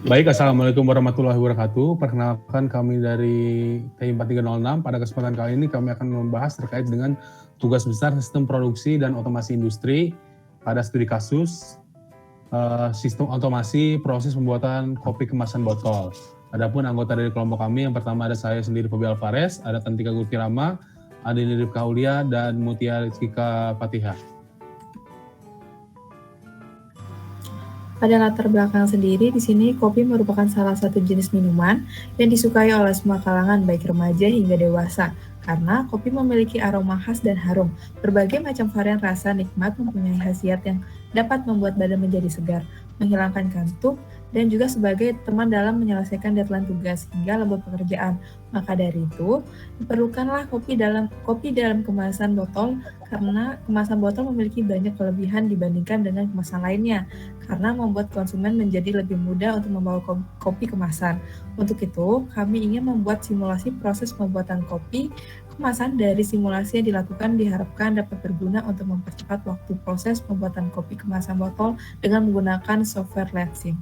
Baik, Assalamualaikum warahmatullahi wabarakatuh. Perkenalkan kami dari TI 4306. Pada kesempatan kali ini kami akan membahas terkait dengan tugas besar sistem produksi dan otomasi industri pada studi kasus sistem otomasi proses pembuatan kopi kemasan botol. Adapun anggota dari kelompok kami, yang pertama ada saya sendiri, Fabi Alvarez, ada Tantika Gulkirama, Adini Rifka Aulia, dan Mutia Rizkika Fatihah. Pada latar belakang sendiri, di sini kopi merupakan salah satu jenis minuman yang disukai oleh semua kalangan, baik remaja hingga dewasa. Karena kopi memiliki aroma khas dan harum, berbagai macam varian rasa nikmat mempunyai khasiat yang dapat membuat badan menjadi segar, menghilangkan kantuk, dan juga sebagai teman dalam menyelesaikan deadline tugas hingga lembur pekerjaan. Maka dari itu, diperlukanlah kopi dalam kemasan botol karena kemasan botol memiliki banyak kelebihan dibandingkan dengan kemasan lainnya karena membuat konsumen menjadi lebih mudah untuk membawa kopi kemasan. Untuk itu, kami ingin membuat simulasi proses pembuatan kopi kemasan. Dari simulasi yang dilakukan diharapkan dapat berguna untuk mempercepat waktu proses pembuatan kopi kemasan botol dengan menggunakan software LEDSIM.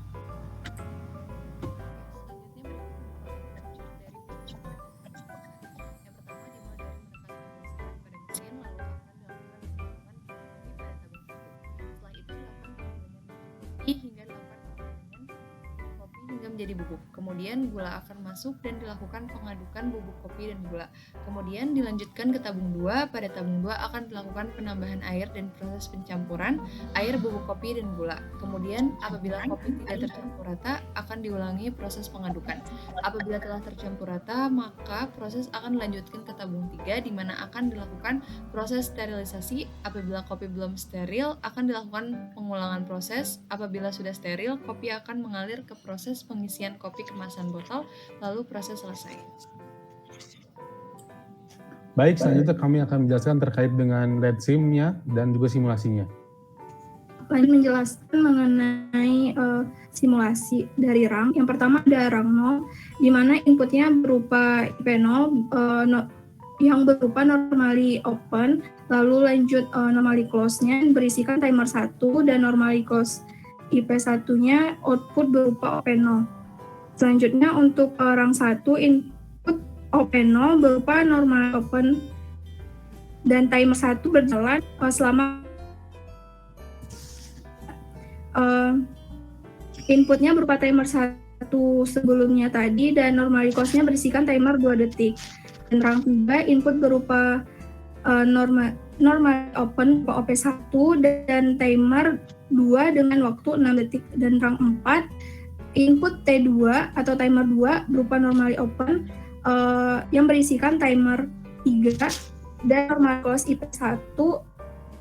Hingga menjadi bubuk. Kemudian gula akan masuk dan dilakukan pengadukan bubuk kopi dan gula. Kemudian dilanjutkan ke tabung 2. Pada tabung 2 akan dilakukan penambahan air dan proses pencampuran air bubuk kopi dan gula. Kemudian apabila kopi tidak tercampur rata, akan diulangi proses pengadukan. Apabila telah tercampur rata, maka proses akan dilanjutkan ke tabung 3 di mana akan dilakukan proses sterilisasi. Apabila kopi belum steril, akan dilakukan pengulangan proses. Apabila sudah steril, kopi akan mengalir ke proses pengisian kopi kemasan botol, lalu proses selesai. Baik, selanjutnya kami akan menjelaskan terkait dengan LEDSIM-nya dan juga simulasinya. Lanjut menjelaskan mengenai simulasi dari rang. Yang pertama ada rang 0, di mana inputnya berupa IP0 yang berupa normally open, lalu lanjut normally close-nya berisikan timer 1 dan normally close IP1-nya output berupa OP0. Selanjutnya untuk rang 1 input OP0 berupa normally open dan timer 1 berjalan selama inputnya berupa timer 1 sebelumnya tadi dan normally close-nya berisikan timer 2 detik. Dan rang 3 input berupa normal open OP1 dan timer 2 dengan waktu 6 detik. Dan rang 4 input T2 atau timer 2 berupa normally open yang berisikan timer 3 dan normal close IP1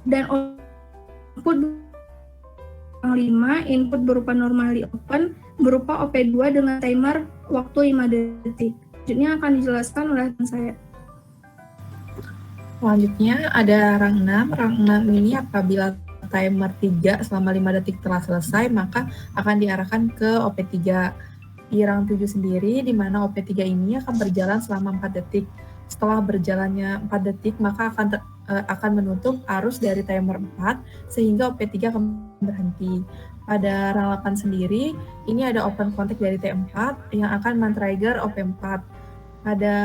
dan output rang 5 input berupa normally open berupa OP2 dengan timer waktu 5 detik. Selanjutnya akan dijelaskan oleh saya. Selanjutnya ada rang 6. Rang 6 ini apabila timer 3 selama 5 detik telah selesai, maka akan diarahkan ke OP3. Di rang 7 sendiri, di mana OP3 ini akan berjalan selama 4 detik. Setelah berjalannya 4 detik, maka akan menutup arus dari timer 4 sehingga OP3 akan berhenti. Pada rang 8 sendiri, ini ada open contact dari T4 yang akan men-trigger OP4. Pada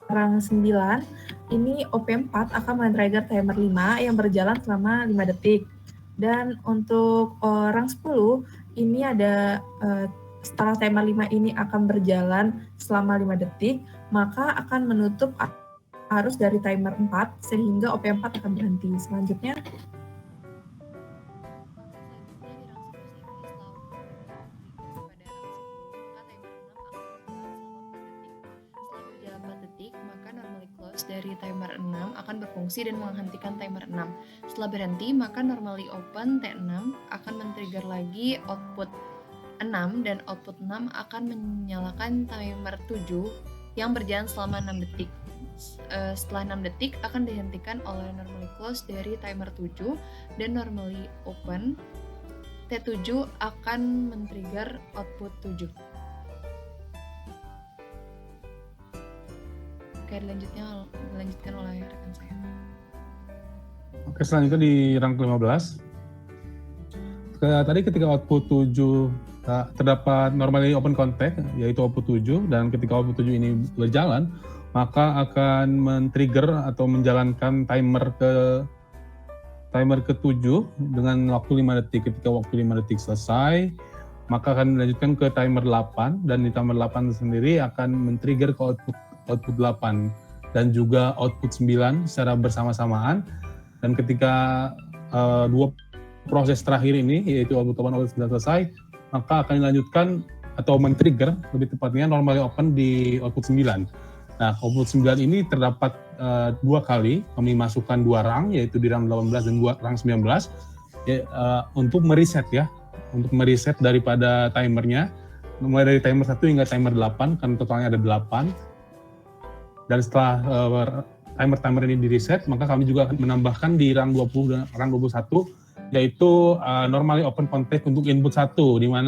rang 9, ini OP4 akan men-trigger timer 5 yang berjalan selama 5 detik. Dan untuk rang 10, ini ada setelah timer 5 ini akan berjalan selama 5 detik, maka akan menutup arus dari timer 4 sehingga OP4 akan berhenti. Selanjutnya dari timer 6 akan berfungsi dan menghentikan timer 6. Setelah berhenti, maka normally open T6 akan men-trigger lagi output 6 dan output 6 akan menyalakan timer 7 yang berjalan selama 6 detik. Setelah 6 detik akan dihentikan oleh normally close dari timer 7 dan normally open T7 akan men-trigger output 7. Oke, dilanjutkan oleh rekan saya. Oke, selanjutnya di rang ke-15. tadi ketika output 7 terdapat normally open contact, yaitu output 7, dan ketika output 7 ini berjalan, maka akan men-trigger atau menjalankan timer ke-7 dengan waktu 5 detik. Ketika waktu 5 detik selesai, maka akan dilanjutkan ke timer 8, dan di timer 8 sendiri akan men-trigger ke output 8 dan juga output 9 secara bersama-samaan. Dan ketika dua proses terakhir ini, yaitu output 8 dan output 9 selesai, maka akan dilanjutkan atau men-trigger lebih tepatnya normally open di output 9. Nah, output 9 ini terdapat 2 kali, kami masukkan 2 rang, yaitu di rang 18 dan rang 19, untuk mereset ya, untuk mereset daripada timernya, mulai dari timer 1 hingga timer 8, kan totalnya ada 8. Dan setelah timer-timer ini di-reset, maka kami juga akan menambahkan di rang 20 dan rang 21, yaitu normally open contact untuk input 1,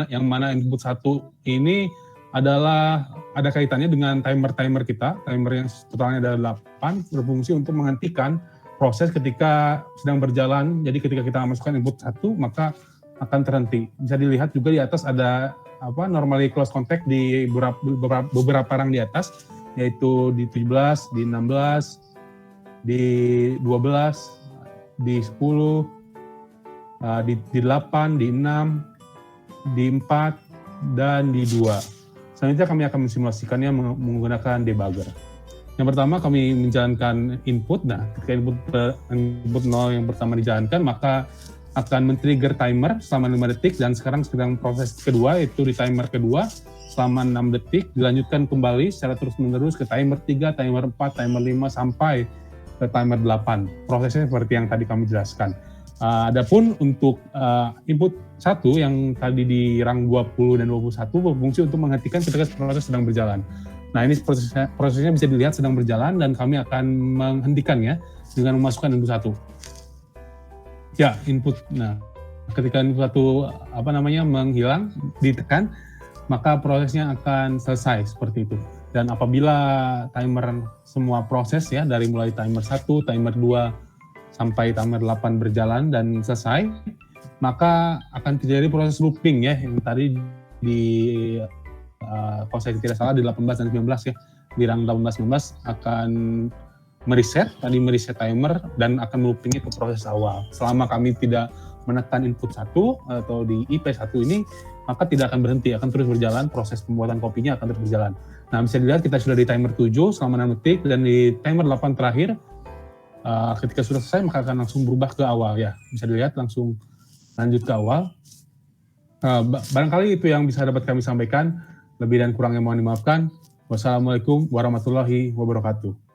yang mana input 1 ini adalah ada kaitannya dengan timer kita, timer yang totalnya ada 8, berfungsi untuk menghentikan proses ketika sedang berjalan. Jadi ketika kita masukkan input 1, maka akan terhenti. Bisa dilihat juga di atas ada normally close contact di beberapa rang di atas, yaitu di 17, di 16, di 12, di 10, di 8, di 6, di 4, dan di 2. Selanjutnya kami akan mensimulasikannya menggunakan debugger. Yang pertama kami menjalankan input. Nah, ketika input 0 yang pertama dijalankan, maka akan men-trigger timer selama 5 detik, dan sekarang sedang proses kedua, yaitu di timer kedua selama 6 detik, dilanjutkan kembali secara terus-menerus ke timer 3, timer 4, timer 5, sampai ke timer 8. Prosesnya seperti yang tadi kami jelaskan. Adapun untuk input 1 yang tadi di rang 20 dan 21 berfungsi untuk menghentikan ketika proses sedang berjalan. Nah, ini prosesnya bisa dilihat sedang berjalan, dan kami akan menghentikannya dengan memasukkan input 1. Ya, input. Nah, ketika input 1 menghilang, ditekan, maka prosesnya akan selesai seperti itu. Dan apabila timer semua proses ya, dari mulai timer 1, timer 2 sampai timer 8 berjalan dan selesai, maka akan terjadi proses looping ya, yang tadi di kalau saya tidak salah di 18 dan 19 ya, di rang 18-19 akan mereset timer dan akan loopingnya ke proses awal. Selama kami tidak menekan input 1 atau di IP1 ini, maka tidak akan berhenti, akan terus berjalan, proses pembuatan kopinya akan terus berjalan. Nah, bisa dilihat kita sudah di timer 7 selama 6 detik, dan di timer 8 terakhir, ketika sudah selesai maka akan langsung berubah ke awal ya. Bisa dilihat langsung lanjut ke awal. Barangkali itu yang bisa dapat kami sampaikan. Lebih dan kurangnya mohon dimaafkan. Wassalamualaikum warahmatullahi wabarakatuh.